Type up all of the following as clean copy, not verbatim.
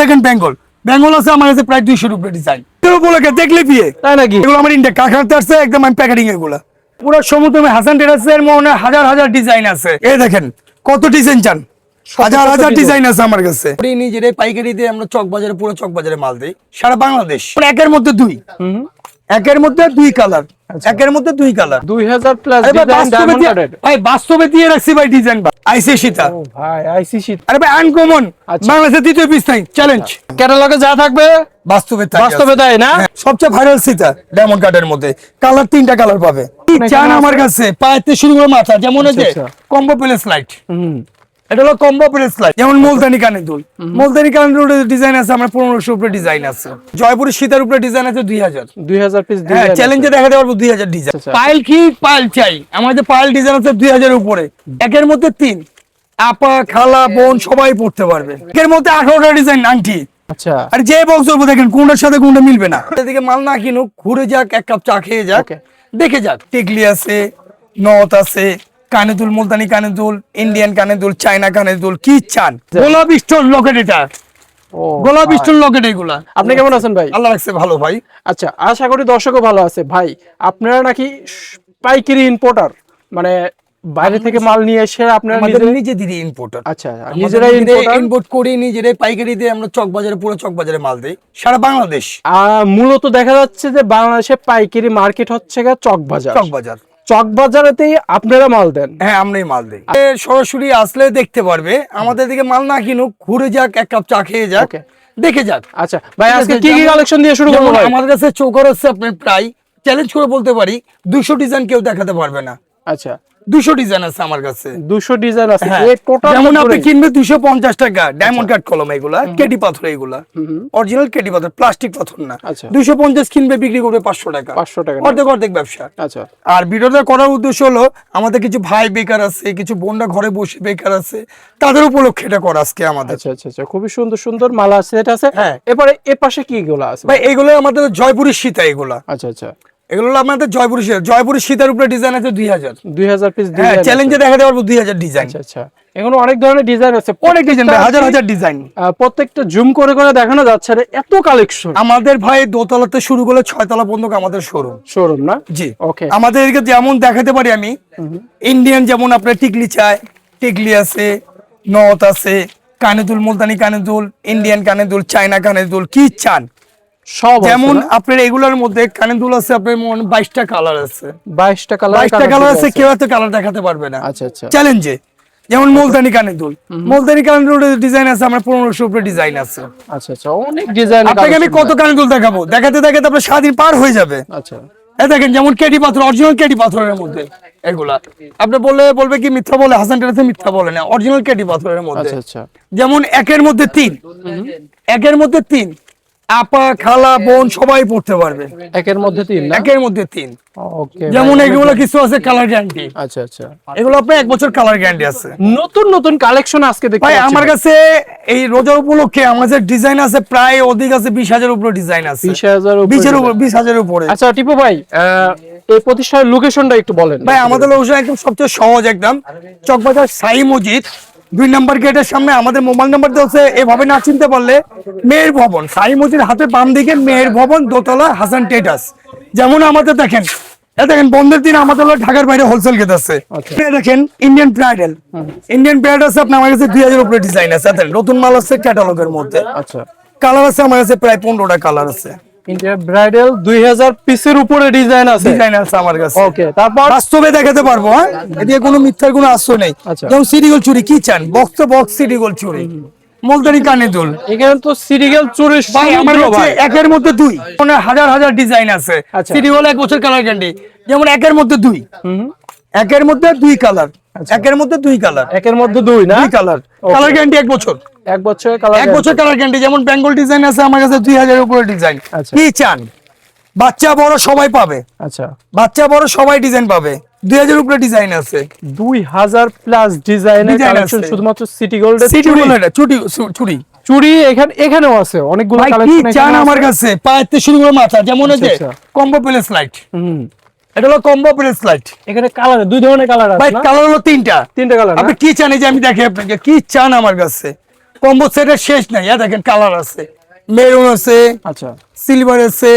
দেখেন বেঙ্গল বেঙ্গল আছে আমার কাছে প্রায় 200 রুপে ডিজাইন উপলক্ষে দেখলে বিয়ে তাই নাকি এগুলো আমার ইন্ডিয়া কারখানাতে আসছে একদম আমি প্যাকেটিং এগুলা পুরো সমুদ্র হাসান টেরাসের মনে হাজার হাজার ডিজাইন আছে এই দেখেন কত ডিজাইন চান হাজার হাজার ডিজাইন আছে আমার কাছে নিজের পাইকারি দিয়ে আমরা চক বাজারে পুরো চক বাজারে মাল দিই সারা বাংলাদেশ একের মধ্যে দুই কালার একের মধ্যে দুই কালার 2000 প্লাস ডিজাইন ডায়মন্ড কাটেড ভাই বাস্তবে দিয়ে রাখছি ভাই ডিজাইন আইসি সীতা ও ভাই আইসি শীত আরে ভাই আনকমন বাংলাদেশে দ্বিতীয় পিস নাই চ্যালেঞ্জ ক্যাটালগে যা থাকবে বাস্তবে তাই না সবচেয়ে ভাইরাল সীতা ডায়মন্ড কাটের মধ্যে কালার তিনটা কালার পাবে কি চান আমার কাছে পায়েতে শুরু করে মাথা যেমন হচ্ছে কম্বো প্লেস লাইট এটা হলো কম্বো প্লেস লাইট যেমন মুলতানি কানের দুল ডিজাইন আছে আমরা 1500 উপরে ডিজাইন আছে জয়পুরের সীতার উপরে ডিজাইন আছে 2000 পিস হ্যাঁ চ্যালেঞ্জে দেখাতে পারবো 2000 ডিজাইন পাইল কি পাইল চাই আমাদের পাইল ডিজাইন আছে 2000 এর উপরে একের মধ্যে 3 আপা খালা বোন সবাই পড়তে পারবে এর মধ্যে 18টা ডিজাইন আংটি আচ্ছা আর যে বক্স করবো দেখেন কোনটার সাথে কোনটা মিলবে না এদিকে মাল না কিনুক ঘুরে যাক এক কাপ চা খেয়ে যাক দেখে যাক টিকলি আছে নথ আছে কানে দুল মুলতানি কানে দুল ইন্ডিয়ান কানে দুল চায়না কানে দুল কি চান গোলাপ স্টোন লকেট এটা গোলাপ স্টোন লকেট এগুলা আপনি কেমন আছেন ভাই আল্লাহ রাখছে ভালো ভাই আচ্ছা আশা করি দর্শকও ভালো আছে ভাই আপনারা নাকি পাইকারি ইম্পোর্টার মানে বাইরে থেকে মাল নিয়ে এসে আপনারা নিজেদেরই ইম্পোর্টার আচ্ছা নিজেরাই ইম্পোর্ট করি নিজেরাই পাইকারি দিয়ে আমরা চক বাজারে পুরো চক বাজারে মাল দেই সারা বাংলাদেশ মূলত দেখা যাচ্ছে যে বাংলাদেশে পাইকারি মার্কেট হচ্ছে চক বাজার চক বাজারেতেই আপনারা মাল দেন হ্যাঁ আমরাই মাল দিই সরাসরি আসলে দেখতে পারবে আমাদের দিকে মাল না কিনুক ঘুরে যাক এক কাপ চা খেয়ে যাক দেখে যাক আচ্ছা ভাই আজকে কি কি কালেকশন দিয়ে শুরু করব ভাই আমাদের কাছে চোকার আছে আপনার প্রায় চ্যালেঞ্জ করে বলতে পারি 200 ডিজাইন কেউ দেখাতে পারবে না আচ্ছা 200 ডিজাইন আছে আমার কাছে 200 ডিজাইন আছে এই টোটাল যেমন আপনি কিনবে 250 টাকা ডায়মন্ড কাট কলম এগুলা কেডি পাথর এগুলা অরিজিনাল কেডি পাথর প্লাস্টিক পাথর না 250 কিনবে বিক্রি করবে 500 টাকা অর্ধেক ব্যবসা আচ্ছা আর ভিডিওটা করার উদ্দেশ্য হলো আমাদের কিছু ভাই বেকার আছে কিছু বোনরা ঘরে বসে বেকার আছে তাদের উপলক্ষে এটা করা আজকে আমাদের আচ্ছা আচ্ছা খুবই সুন্দর সুন্দর মালা আছে এটা আছে এবারে এই পাশে কি এগুলা আছে ভাই এগুলো আমাদের জয়পুরের সীতা এগুলা আচ্ছা আচ্ছা এগুলো আমাদের জয়পুরের সীতার উপরে ডিজাইন আছে 2000 পিস ডিজাইন চ্যালেঞ্জে দেখাতে পারবো 2000 ডিজাইন আচ্ছা আচ্ছা এগুলো অনেক ধরনের ডিজাইন আছে অনেক ডিজাইন হাজার হাজার ডিজাইন প্রত্যেকটা জুম করে করে দেখানো যাচ্ছে রে এত কালেকশন আমাদের ভাই দোতলাতে শুরু করে 6 তলা পর্যন্ত আমাদের শোরুম না জি ওকে আমাদের এদিকে যেমন দেখাতে পারি আমি ইন্ডিয়ান যেমন আপনার টিকলি আছে নথ আছে কানে দুল মুলতানি কানে দুল ইন্ডিয়ান কানে দুল চায়না কানে দুল কি চান সব যেমন আপনার এগুলোর মধ্যে কানে দুল আছে আপনার 22টা কালার আছে 22টা কালার আছে কেউ এত কালার দেখাতে পারবে না আচ্ছা আচ্ছা চ্যালেঞ্জে যেমন মুলতানি কানে দুল ডিজাইন আছে আমরা 1500 উপরে ডিজাইন আছে আচ্ছা আচ্ছা অনেক ডিজাইন আপনাকে আমি কত কানে দুল দেখাবো দেখাতে দেখাতে আপনার সারাদিন পার হয়ে যাবে আচ্ছা এই দেখেন যেমন কেডি পাথর অরিজিনাল কেডি পাথরের মধ্যে এগুলা আপনি বলবে কি মিথ্যা বলে হাসান টেরাসে মিথ্যা বলে না অরিজিনাল কেডি পাথরের মধ্যে আচ্ছা আচ্ছা যেমন একের মধ্যে 3 আপা খালা বোন সবাই পড়তে পারবে একের মধ্যে 3 না একের মধ্যে 3 ওকে যেমন এগুলো কিছু আছে কালার গ্যারান্টি আচ্ছা আচ্ছা এগুলো আপনার 1 বছর কালার গ্যারান্টি আছে নতুন নতুন কালেকশন আজকে দেখতে ভাই আমার কাছে এই রোজা উপলক্ষে আমাদের ডিজাইন আছে প্রায় অধিক আছে 20000 উপরে ডিজাইন আছে 20000 উপরে আচ্ছা টিপু ভাই এই প্রতিষ্ঠানের লোকেশনটা একটু বলেন ভাই আমাদের লোকেশন একদম সবচেয়ে সহজ একদম চকবাজার সাই মসজিদ 2 নম্বর গেটের সামনে আমাদের মোবাইল নাম্বার দেওয়া আছে এভাবে না চিনতে পারলে মেহের ভবন সাই মসজিদ হাতের বাম দিকে মেহের ভবন দোতলা হাসান টেরাস যেমন আমাদের দেখেন বন্ধের দিন আমাদের ঢাকার বাইরে হোলসেল গেট আছে দেখেন ইন্ডিয়ান ব্রাইডাল আছে আপনার আমার কাছে 2000 উপরে ডিজাইন আছে নতুন মাল আছে ক্যাটালগের মধ্যে আচ্ছা কালার আছে আমার কাছে প্রায় 15টা কালার আছে ইন্ডিয়ান ব্রাইডাল 2000 পিসের উপরে ডিজাইন আছে আমার কাছে ওকে তারপর বাস্তবে দেখাতে পারবো হ্যাঁ এদিকে কোনো মিথ্যার কোনো আশ্রয় নেই যেমন সিরিগোল চুরি কি চান বক্স সিরিগোল চুরি মুলতানি কানে দুল এখানে তো সিরিগোল চুরি আমার কাছে একের মধ্যে 2 মানে হাজার হাজার ডিজাইন আছে সিরিগোল 1 বছর কালার গ্যারান্টি যেমন একের মধ্যে 2 কালার একের মধ্যে 2 কালার একের মধ্যে 2 না 2 কালার গ্যারান্টি 1 বছর 1 বছর কালার গ্যারান্টি যেমন বেঙ্গল ডিজাইন আছে আমার কাছে 2000 উপরে ডিজাইন কি চান বাচ্চা বড় সবাই পাবে আচ্ছা বাচ্চা বড় সবাই ডিজাইন পাবে 2000 উপরে ডিজাইন আছে 2000 প্লাস ডিজাইনের কালেকশন শুধুমাত্র সিটি গোল্ডের চুড়ি এখানেও আছে অনেকগুলো কালেকশন চান আমার কাছে পায়েতে শুরু করে মাথা যেমন হচ্ছে কম্বো প্লেস লাইট এটা হলো কম্বো প্লেস লাইট এখানে কালার 2 ধরনের কালার আছে ভাই কালার হলো 3টা কালার আপনি কি চান এই যে আমি দেখাই আপনাকে কি চান আমার কাছে কম্বো সেটের শেষ নাই। দেখেন কালার আছে, মেরুন আছে, আচ্ছা সিলভার আছে,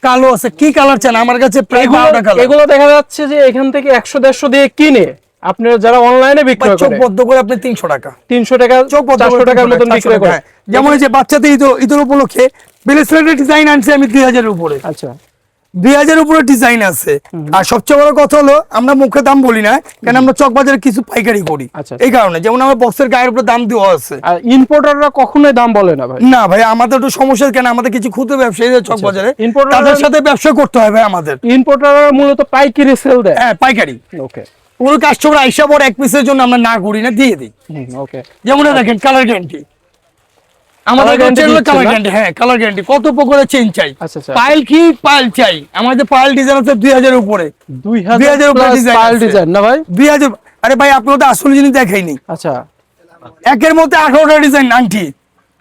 কালো আছে, কি কালার চান আমার কাছে প্রায় 12টা কালার। এগুলো দেখা যাচ্ছে যে এখান থেকে 100-150 দিয়ে কিনে আপনারা যারা অনলাইনে বিক্রি চোখ করে বদ্ধ করে আপনি 300 টাকা, 300 টাকা চোখ বদ্ধ করে 400 টাকার মতন 400 বিক্রি টাকা, করে। হ্যাঁ। যেমন এই যে বাচ্চাদের ঈদের উপলক্ষে ব্রেসলেটের ডিজাইন আনছি আমি 2000 এর উপরে, আচ্ছা 2000 উপরে ডিজাইন আছে। আর সবচেয়ে বড় কথা হলো আমরা মুখে দাম বলি না, কারণ আমরা চকবাজারে কিছু পাইকারি করি, আচ্ছা। এই কারণে যেমন আমার বক্সের গায়ের উপরে দাম দেওয়া আছে। আর ইম্পোর্টাররা কখনোই দাম বলে না ভাই। না ভাই, আমাদের একটু সমস্যা, কেন আমাদের কিছু ক্ষুদ্র ব্যবসায়ী চকবাজারে, Importer- তাদের সাথে ব্যবসা করতে হবে আমাদের। ইম্পোর্টাররা মূলত পাইকারি সেল দেয়। হ্যাঁ পাইকারি, ওকে পুরো কাস্টমার আইসা পর এক পিসের জন্য আমরা না করি না, দিয়ে দিই। ওকে যেমন দেখেন কালার গ্যারান্টি, আমাদের Colour guarantee কালার দিচ্ছেন না? গ্যারান্টি, হ্যাঁ কালার গ্যারান্টি। কত প্রকারের চেঞ্জ চাই, আচ্ছা, আচ্ছা। পাইল কি পাইল চাই, আমাদের পাইল ডিজাইন আছে 2000 উপরে, 2000 উপরে প্লাস design পাইল আছে। ডিজাইন না ভাই? 2000। আরে ভাই আপনি তো আসল জিনিস দেখাইনি, আচ্ছা একের মধ্যে 18টা ডিজাইন আংটি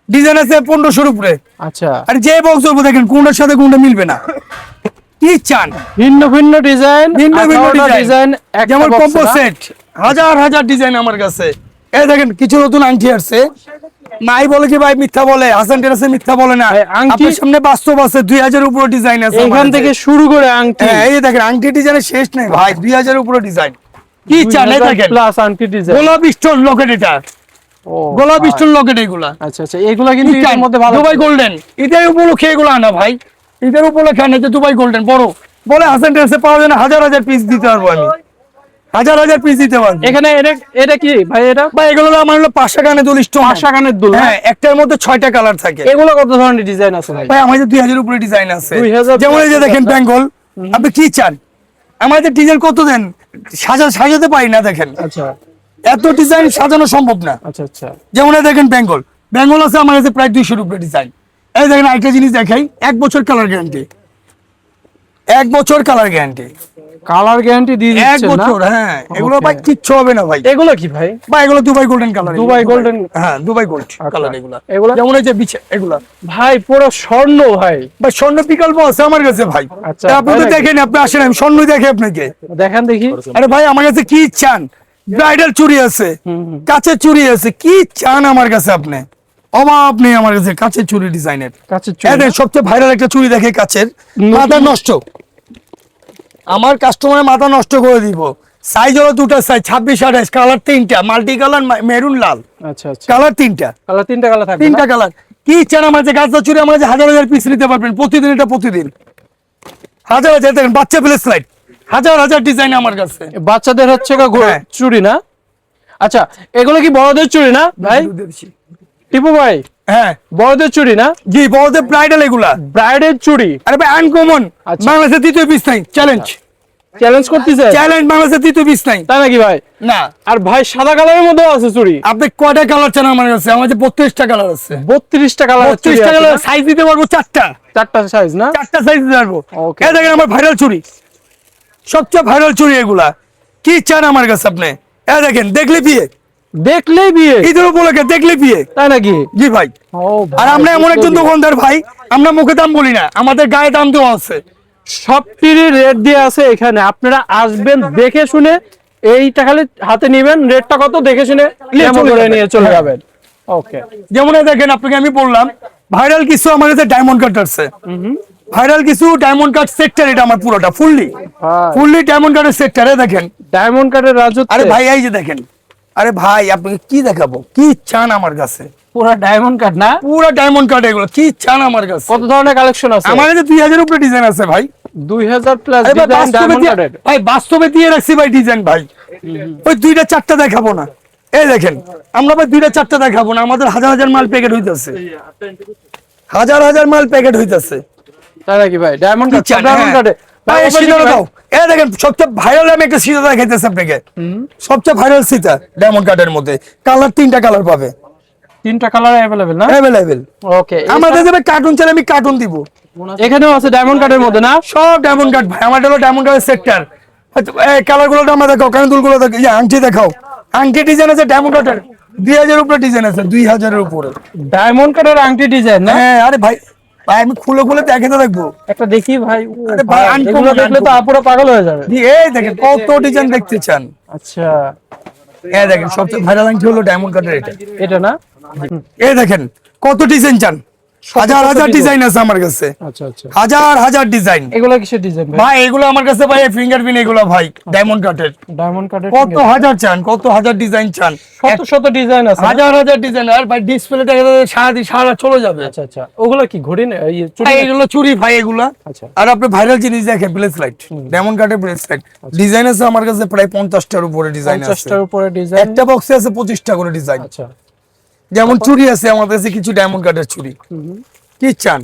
ডিজাইন আছে 1500 উপরে। আচ্ছা, আর যে বক্স উপরে দেখেন কোনটার সাথে কোনটা মিলবে না, কি চান ভিন্ন ভিন্ন ডিজাইন, ভিন্ন ভিন্ন ডিজাইন, ডিজাইন, যেমন কম্বো সেট হাজার হাজার ডিজাইন আমার কাছে। এই দেখেন কিছু নতুন আংটি আসছে, মাই বলে কি ভাই মিথ্যা বলে, হাসান টেরাসে মিথ্যা বলে না, ভাই, আংটি- আপনার সামনে বাস্তব আছে। 2000 উপরে ডিজাইন আছে আমার এখান কাছে। থেকে শুরু করে আংটি, হ্যাঁ এই যে দেখেন আংটি ডিজাইনের শেষ নেই ভাই, 2000 উপরে ডিজাইন, কি চান। এই দেখেন প্লাস আংটি ডিজাইন। গোলাপ স্টোন লকেট, এটা ও গোলাপ ভাই। স্টোন লকেট এগুলা, আচ্ছা আচ্ছা, এগুলা কিন্তু কি চান? এর মধ্যে ভালো। দুবাই গোল্ডেন, ঈদের উপলক্ষে এগুলো আনা ভাই, ঈদের উপলক্ষে আনা যে দুবাই গোল্ডেন বড় বলে হাসান টেরাসে পাওয়া যায় না, হাজার হাজার পিস দিতে পারবো আমি, হাজার হাজার পিস দিতে পারবো। এখানে এটা কি ভাই? এটা ভাই এগুলো আমার হলো 5 কানের দুল স্টোন, 5 কানের দুল। হ্যাঁ একটার মধ্যে 6টা কালার থাকে। এগুলো কত ধরনের ডিজাইন আছে ভাই? ভাই আমাদের 2000 উপরে ডিজাইন আছে, 2000 যেমন এই যে দেখেন বেঙ্গল, আপনি কি চান, আমাদের ডিজাইন কত দেন, সাজাতে পারি না, দেখেন আচ্ছা এত ডিজাইন সাজানো সম্ভব না। আচ্ছা আচ্ছা, যেমন এই দেখেন বেঙ্গল, বেঙ্গল আছে আমার কাছে প্রায় 200 উপরে ডিজাইন। এই দেখেন আরেকটা জিনিস দেখাই, 1 বছর কালার গ্যারান্টি, 1 বছর কালার গ্যারান্টি, কালার গ্যারান্টি দিয়ে 1 দিচ্ছেন না? বছর। হ্যাঁ এগুলো Okay. ভাই কিচ্ছু হবে না ভাই, এগুলো কি ভাই? ভাই এগুলো Dubai golden colour, Dubai golden? হ্যাঁ দুবাই গোল্ড কালার এগুলা। এগুলা? যেমন এই যে বিছে এগুলা ভাই পুরো স্বর্ণ ভাই। ভাই স্বর্ণ বিকল্প আছে আমার কাছে ভাই। আচ্ছা, তা আপনি তো তাই নাকি? দেখেন, আপনি আসেন আমি স্বর্ণ দেখে আপনাকে। দেখান দেখি। আরে ভাই আমার কাছে কি চান, ব্রাইডাল চুড়ি আছে, কাচের চুড়ি আছে, কি চান আমার কাছে আপনি, অভাব নেই আমার কাছে কাচের চুড়ি ডিজাইনের। কাছের এই দেখেন সবচেয়ে ভাইরাল একটা চুড়ি দেখে কাচের, মাথা নষ্ট, আমার কাস্টমারের মাথা নষ্ট করে দিব। সাইজ হলো দুটো সাইজ, 26 28, কালার 3টা, মাল্টি কালার মেরুন লাল, আচ্ছা আচ্ছা, কালার 3টা, কালার 3টা কালার থাকবে 3টা না? কালার। কি চান আমার কাছে গাছটা চুড়ি, আমার কাছে হাজার হাজার পিস নিতে পারবেন প্রতিদিন, এটা প্রতিদিন হাজার হাজার। দেখেন বাচ্চা প্লেস লাইট, হাজার হাজার ডিজাইন আমার কাছে। বাচ্চাদের হচ্ছে হ্যাঁ। চুড়ি না? আচ্ছা, এগুলো কি বড়দের চুড়ি না ভাই? টিপু ভাই, হ্যাঁ বড়দের চুড়ি না? জি বড়দের ব্রাইডাল এগুলা। ব্রাইডের চুড়ি আরে ভাই আনকমন, আচ্ছা। বাংলাদেশে দ্বিতীয় পিস নাই, চ্যালেঞ্জ চ্যালেঞ্জ করতেছে? চ্যালেঞ্জ, বাংলাদেশে দ্বিতীয় পিস নাই। তাই নাকি ভাই? না আর ভাই সাদা কালারের মধ্যেও আছে চুড়ি। আপনি কয়টা কালার চান আমার কাছে, আমার কাছে 32টা কালার আছে, 32টা কালার, 32টা কালার সাইজ দিতে পারবো, 4টা সাইজ না? 4টা সাইজ দিতে পারবো। Okay. এই দেখেন আমার ভাইরাল চুড়ি, সবচেয়ে ভাইরাল চুড়ি এগুলা, কি চান আমার কাছে আপনি। এই দেখেন দেখলে বিয়ে, দেখলেই বিয়ে, ঈদের উপলক্ষে দেখলে বিয়ে। তাই নাকি? জি ভাই। ও আর আমরা এমন একজন দোকানদার ভাই, আমরা মুখে দাম বলি না, আমাদের গায়ে দাম দেওয়া আছে। সবটিরই রেট দিয়ে আছে এখানে, আপনারা আসবেন দেখে শুনে এইটা খালি হাতে নেবেন, রেটটা কত দেখে শুনে নিয়ে চলে যাবেন। ওকে, যেমন এই দেখেন আপনাকে আমি বললাম ভাইরাল কিছু আমার কাছে ডায়মন্ড কাট আছে, ভাইরাল কিছু ডায়মন্ড কাট সেক্টর, এটা আমার পুরোটা ফুললি ডায়মন্ড কাটের সেক্টরে দেখেন। ডায়মন্ড কার্ডের রাজত্ব। আরে ভাই এই যে দেখেন, আরে ভাই আপনাকে কি দেখাবো, কি চান আমার কাছে, পুরো ডায়মন্ড কার্ড না? পুরো ডায়মন্ড কাট এগুলো, কি চান আমার কাছে। কত ধরনের কালেকশন আছে? আমার কাছে 2000 উপরে ডিজাইন আছে ভাই, 2000 প্লাস আরে ভাই ডিজাইন ডায়মন্ড কার্ডের। ভাই বাস্তবে দিয়ে রাখছি ভাই ডিজাইন ভাই, ওই 2টা 4টা দেখাবো না। এই দেখেন আমরা ভাই 2টা 4টা দেখাবো না, আমাদের হাজার হাজার মাল প্যাকেট হইতাছে, হাজার হাজার মাল প্যাকেট হইতাছে। তাই নাকি ভাই? ডায়মন্ড কার্ড, চান, ডায়মন্ড হ্যাঁ। কার্ডে ভাই এই সীতাটা দাও। এই দেখেন সবচেয়ে ভাইরাল আমি একটা সীতা দেখাইতেছি আপনাকে, সবচেয়ে ভাইরাল সীতা ডায়মন্ড কার্ডের মধ্যে, কালার 3টা কালার পাবে, 3টা কালার अवेलेबल না? अवेलेबल। ওকে, আমাদের যাবে কার্টুন চাইলে আমি কার্টুন দিব, এখানেও আছে ডায়মন্ড কার্ডের মধ্যে না? সব ডায়মন্ড কার্ড ভাই, আমার হলো ডায়মন্ড কার্ডের সেক্টর। এই কালার গুলো আমরা দেখাও, কারণ দুলগুলো দেখো, এই আংটি দেখাও, আংটি ডিজাইন আছে ডায়মন্ড কার্ডের 2000 উপরে ডিজাইন আছে, 2000 এর উপরে ডায়মন্ড কার্ডের আংটি ডিজাইন না? হ্যাঁ। আরে ভাই ভাই আমি খুলে খুলে দেখাতে থাকবো। একটা দেখি ভাই। ও আরে ভাই, ভাই, uncommon, এগুলো দেখলে তো uncommon। আপুরা পাগল হয়ে যাবে। জি এই দেখেন কত ডিজাইন দেখতে চান। আচ্ছা, এই দেখেন সবচেয়ে ভাইরাল আংটি হলো ডায়মন্ড কাটের এটা। এটা না? এই দেখেন কত ডিজাইন চান, হাজার হাজার ডিজাইন আছে আমার কাছে, আচ্ছা আচ্ছা, হাজার হাজার ডিজাইন। এগুলো কিসের ডিজাইন ভাই? ভাই এগুলো আমার কাছে ভাই ফিঙ্গারপ্রিন্ট এগুলো ভাই ডায়মন্ড কাটের। ডায়মন্ড কাটের কত হাজার চান, কত হাজার ডিজাইন চান, শত শত ডিজাইন আছে না? হাজার হাজার ডিজাইন। আর ভাই ডিসপ্লে দেখা যাবে সারা চলে যাবে। আচ্ছা আচ্ছা, ওগুলো কি ঘড়ি না এই চুড়ি? ভাই এগুলো চুরি ভাই এগুলা। আচ্ছা, আর আপনি ভাইরাল জিনিস দেখেন ব্রেসলেট, ডায়মন্ড কাটের ব্রেসলেট ডিজাইন আছে আমার কাছে প্রায় 50টার উপরে ডিজাইন আছে। 50টার উপরে ডিজাইন, একটা বক্সে আছে 25টা করে ডিজাইন। আচ্ছা, যেমন চুরি আছে আমার কাছে কিছু ডায়মন্ড কাটের চুরি। কি চান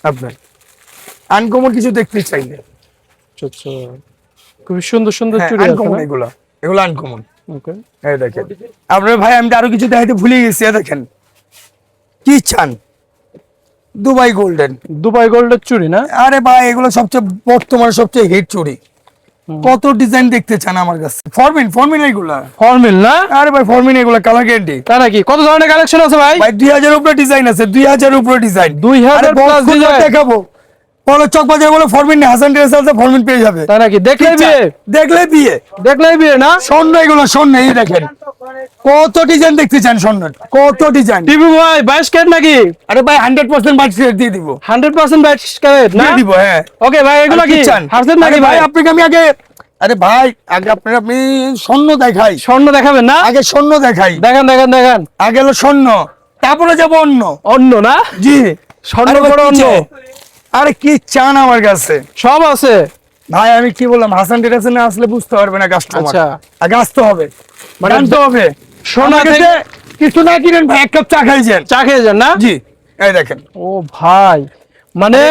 আপনার আনকমন কিছু দেখতে চাইলে? আচ্ছা, খুব সুন্দর সুন্দর হ্যাঁ, চুড়ি আছে আনকমন না? এগুলো আনকমন। ওকে, এই দেখেন আপনার ভাই, আমি তো আরো কিছু দেখাইতে ভুলে গেছি। এই দেখেন কি চান, দুবাই গোল্ডেন। দুবাই গোল্ডের চুড়ি না? আরে ভাই এগুলো সবচেয়ে বর্তমানে সবচেয়ে হিট চুড়ি। কত ডিজাইন দেখতে চান আমার কাছে? ফরমিন এগুলা ফর্মিল না? আরে ভাই ফরমিন এগুলা কালার গ্যারান্টি। তা নাকি? কত ধরনের কালেকশন আছে ভাই? ভাই 2000 উপরে ডিজাইন আছে, 2000 উপরে ডিজাইন। 2000 প্লাস ডিজাইন দেখাবো। বলো চকবাজার বলো ফরমিন হাসান ড্রেস আছে, ফরমিন পেয়ে যাবে। তা নাকি? দেখলেই বিয়ে, দেখলে বিয়ে, দেখলেই বিয়ে না? স্বর্ণ এগুলো স্বর্ণ। এই দেখেন কত ডিজাইন দেখতে চান স্বর্ণের, কত ডিজাইন। টিভি ভাই 22 ক্যারেট নাকি? আরে ভাই 100% বাড়ছে দিয়ে দিব, 100% 22 ক্যারেট না? দিয়ে দিব। হ্যাঁ ওকে ভাই, এগুলো আর কি চান? হারছেন আরে নাকি ভাই ভাই? আপনাকে আমি আগে, আরে ভাই আগে আপনি স্বর্ণ দেখাই, স্বর্ণ দেখাবেন না? আগে স্বর্ণ দেখাই, দেখান দেখান দেখান। আগে হলো স্বর্ণ, তারপরে যাবো অন্য। অন্য না? জি স্বর্ণ আরে ভাই, পরে কি অন্য চাই? আরে কি চান আমার কাছে? সব আছে ভাই আমি কি বললাম, হাসান ড্রেসে না আসলে বুঝতে পারবে না কাস্টমার। আচ্ছা। আগে আসতে হবে, মানে জানতে হবে। সোনা আমার কাছে কিছু না কিনেন ভাই, এক কাপ চা খাই যান। চা খেয়ে যান না? জি এই দেখেন ও ভাই, মানে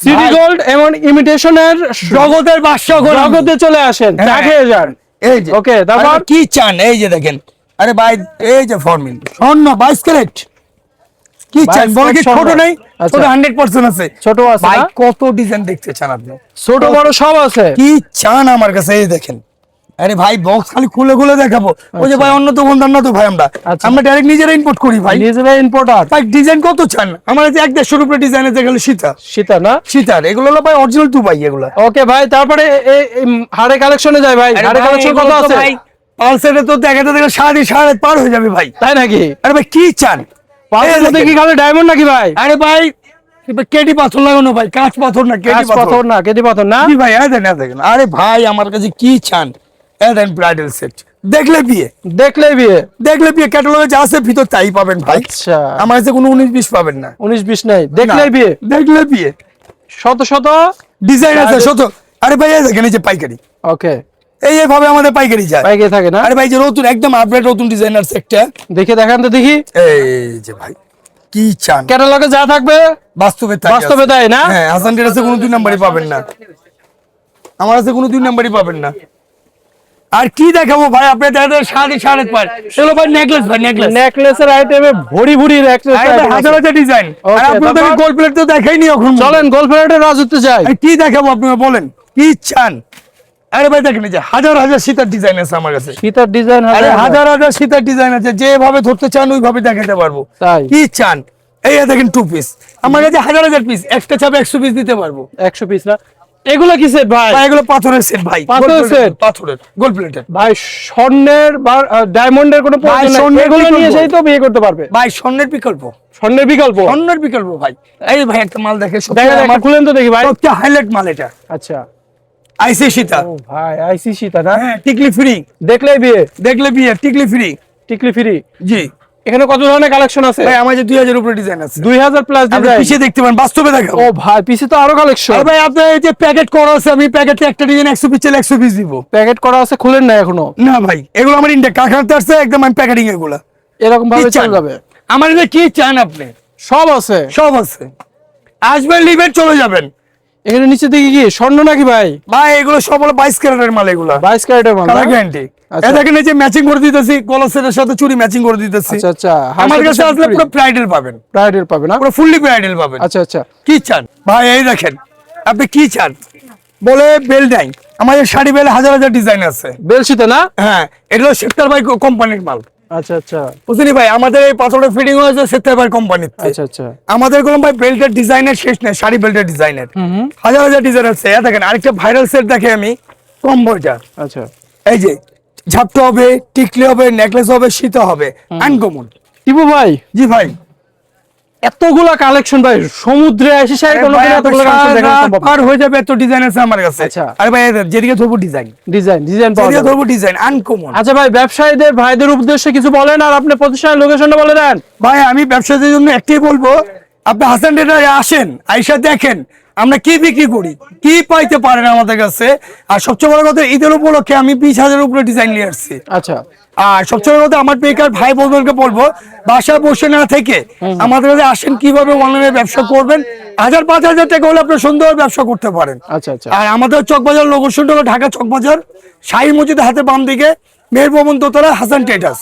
সিটি ভাই, গোল্ড এবং ইমিটেশনের জগতের বাদশা ঘোরা জগতে চলে আসেন, চা হ্যাঁ। খেয়ে যান। এই যে ওকে, তারপর? আরে কি চান? এই যে দেখেন, আরে ভাই এই যে ফরমিন স্বর্ণ 22 ক্যারেট। কি চান 22 বল? কি স্বর্ণ। ছোট নেই? আচ্ছা। ছোট 100% আছে। ছোট আছে ভাই না? কত ডিজাইন দেখতে চান আপনি? ছোট বড় সব আছে। কি চান আমার কাছে? এই দেখেন, আরে ভাই বক্স খালি খুলে খুলে দেখাবো। ওই যে ভাই অন্য তো বন্ধন না তো ভাই, আচ্ছা। আমরা ডাইরেক্ট নিজেরা ইম্পোর্ট করি ভাই। নিজেরা ইম্পোর্টার। ভাই ডিজাইন কত চান? আমার কাছে 150 উপরে ডিজাইন আছে, গেল সীতা না? সীতার এগুলো হলো ভাই অরিজিনাল দুবাই এগুলা। ওকে ভাই, তারপরে হাড়ে কালেকশনে যায় ভাই। হাড়ে কালেকশন কত আছে? পালসেটে তো দেখাতে দেখে সাড়ে পার হয়ে যাবে ভাই। তাই নাকি? আরে ভাই কি চান? পাঁচের মধ্যে কি খালি ডায়মন্ড নাকি ভাই? আরে ভাই কেটি পাথর লাগানো ভাই, কাঁচ পাথর না, কেটি কাঁচ পাথর না, কেটি পাথর না? জি ভাই এই দেখেন। আরে ভাই আমার কাছে কি চান? এই দেখেন ব্রাইডাল সেট, দেখলে বিয়ে, দেখলেই বিয়ে। দেখলে বিয়ে। ক্যাটালগে যা আছে ভিতর তাই পাবেন ভাই। আচ্ছা, আমার কাছে কোনো 19-20 পাবেন না। 19-20 নাই, দেখলেই না, বিয়ে। দেখলে বিয়ে। শত শত ডিজাইন আছে শত। আরে ভাই এই দেখেন, এই যে পাইকারি, ওকে, এইভাবে আমাদের পাইকারি যায়। বাইকে থাকে না? আরে ভাই যে নতুন একদম আপডেট নতুন ডিজাইনার সেটটা, দেখে দেখান তো দেখি। এই যে ভাই কি চান? ক্যাটালগে যা থাকবে বাস্তবে থাকে বাস্তবে আছে। তাই না? হ্যাঁ হাসান ড্রেসে কোনো 2 নাম্বারই পাবেন না, আমার কাছে কোনো 2 নাম্বারই পাবেন না। আর কি দেখাবো ভাই? আপনি দেখেন সাড়ে পার এগুলো ভাই নেকলেস, ভাই নেকলেস, নেকলেসের আইটেমে ভরি ভরি নেকলেস। হাজার হাজার ডিজাইন। আর Okay, আপনাদের তারপর? গোল্ড প্লেট তো দেখাইনি এখন। চলেন গোলফেরাটের রাজত্বে যাই। আর কি দেখাবো আপনি বলেন, কি চান? আরে ভাই দেখেন, এই যে হাজার হাজার সীতার ডিজাইন আছে আমার কাছে। সীতার ডিজাইন আরে হাজার হাজার সীতার ডিজাইন আছে, যেভাবে ধরতে চান ওইভাবে দেখাতে পারবো। তাই? কি চান? এই দেখেন 2 পিস আমার কাছে হাজার হাজার পিস, একটা চাপে 100 পিস দিতে পারবো। 100 পিস না? এগুলো কি সেট ভাই? ভাই এগুলো পাথরের সেট ভাই, পাথরের set? পাথরের গোল্ড প্লেটের। ভাই স্বর্ণের বা ডায়মন্ডের কোনো প্রয়োজন নাই, স্বর্ণের এগুলো বিকল্প। নিয়ে সেই তো বিয়ে করতে পারবে। ভাই স্বর্ণের বিকল্প, স্বর্ণের বিকল্প স্বর্ণের বিকল্প ভাই। এই ভাই একটা মাল দেখে দেখা যায়, একটা খুলেন তো দেখি ভাই। সবচেয়ে হাইলাইট মাল এটা, আচ্ছা, আইসি সীতা। ও ভাই আইসি সীতা না? হ্যাঁ টিকলি ফ্রি, দেখলেই বিয়ে, দেখলে বিয়ে, টিকলি ফ্রি। টিকলি ফ্রি। জি এখানে কত ধরনের কালেকশন আছে? ভাই আমার যে 2000 উপরে ডিজাইন আছে, 2000 প্লাস আপনি ডিজাইন। পিছে দেখতে পারেন, বাস্তবে দেখাবো। ও ভাই, পিছে তো আরো কালেকশন। আর ভাই আপনার এই যে প্যাকেট করা আছে, আমি প্যাকেটে একটা ডিজাইন 100 পিস চাইলে 100 পিস দিব। প্যাকেট করা আছে, খুলেন না এখনো? না ভাই এগুলো আমার ইন্ডিয়া কারখানাতে আসছে, একদম আমি প্যাকেটিং এগুলো। এরকম ভাবে কি চান? চলে যাবে। আমার কাছে কি চান আপনি? সব আছে, সব আছে, আসবেন নিবেন চলে যাবেন। এখানে নিচে দিকে কি স্বর্ণ নাকি ভাই? ভাই এগুলো সব হলো 22 ক্যারেটের মাল এগুলো, 22 ক্যারেটের মাল না? Colour guarantee. আচ্ছা। এই দেখেন এই যে ম্যাচিং করে দিতেছি, কলসের সাথে চুড়ি ম্যাচিং করে দিতেছি। আচ্ছা আচ্ছা, আমার কাছে আসলে পুরো ব্রাইডাল পাবেন, ব্রাইডাল পাবে না? পুরো ফুললি ব্রাইডাল পাবেন। আচ্ছা আচ্ছা, কি চান ভাই? এই দেখেন আপনি কি চান বলে বেল নাই, আমাদের শাড়ি বেল হাজার হাজার ডিজাইন আছে। বেলশিতে না? হ্যাঁ এটা হলো সেক্টর বাই কোম্পানির মাল, আচ্ছা আচ্ছা বুঝলি ভাই। আমাদের এই পাথরের ফিটিং হয়েছে সেক্টর বাই কোম্পানির। আচ্ছা আচ্ছা, আমাদের কোনো ভাই বেল্টের ডিজাইনের শেষ নেই, শাড়ি বেল্টের ডিজাইনের হাজার হাজার ডিজাইন আছে। দেখেন আরেকটা ভাইরাল সেট দেখে আমি কম্বোটা, আচ্ছা। এই যে ঝাপটা হবে, টিকলি হবে, নেকলেস হবে, সীতা হবে, আনকমন। টিপু ভাই, জি ভাই, এতগুলা কালেকশন ভাই, সমুদ্রে এসে সেই কোনো দিন এতগুলা কালেকশন দেখানো সম্ভব না। পার হয়ে যাবে, এত ডিজাইন আছে আমার কাছে। আচ্ছা। আরে ভাই যেদিকে ধরবো ডিজাইন, ডিজাইন পাওয়া যেদিকে যাবে। ধরবো ডিজাইন আনকমন। আচ্ছা ভাই, ব্যবসায়ীদের ভাইদের উদ্দেশ্যে কিছু বলেন, আর আপনি প্রতিষ্ঠানের লোকেশনটা বলে দেন। ভাই আমি ব্যবসায়ীদের জন্য একটাই বলবো, আপনি হাসান ট্রেডারে আসেন, আইসা দেখেন আমরা কি বিক্রি করি, কি পাইতে পারেন আমাদের কাছে। আর সবচেয়ে বড় কথা, ঈদের উপলক্ষে আমি 20,000 উপরে ডিজাইন নিয়ে আসছি। আচ্ছা, আর সবচেয়ে বড় কথা, আমার বেকার ভাই বোনদেরকে বলবো, বাসায় বসে না থেকে আমাদের কাছে আসেন, কিভাবে অনলাইনে ব্যবসা করবেন। 1,000-5,000 টাকা হলে আপনি সুন্দর ব্যবসা করতে পারেন। আচ্ছা, আচ্ছা। আর আমাদের চকবাজার লোকেশনটা হলো ঢাকা চকবাজার, শাহী মসজিদের হাতে বাম দিকে, মেহের ভবন দোতলা, হাসান ট্রেডার্স।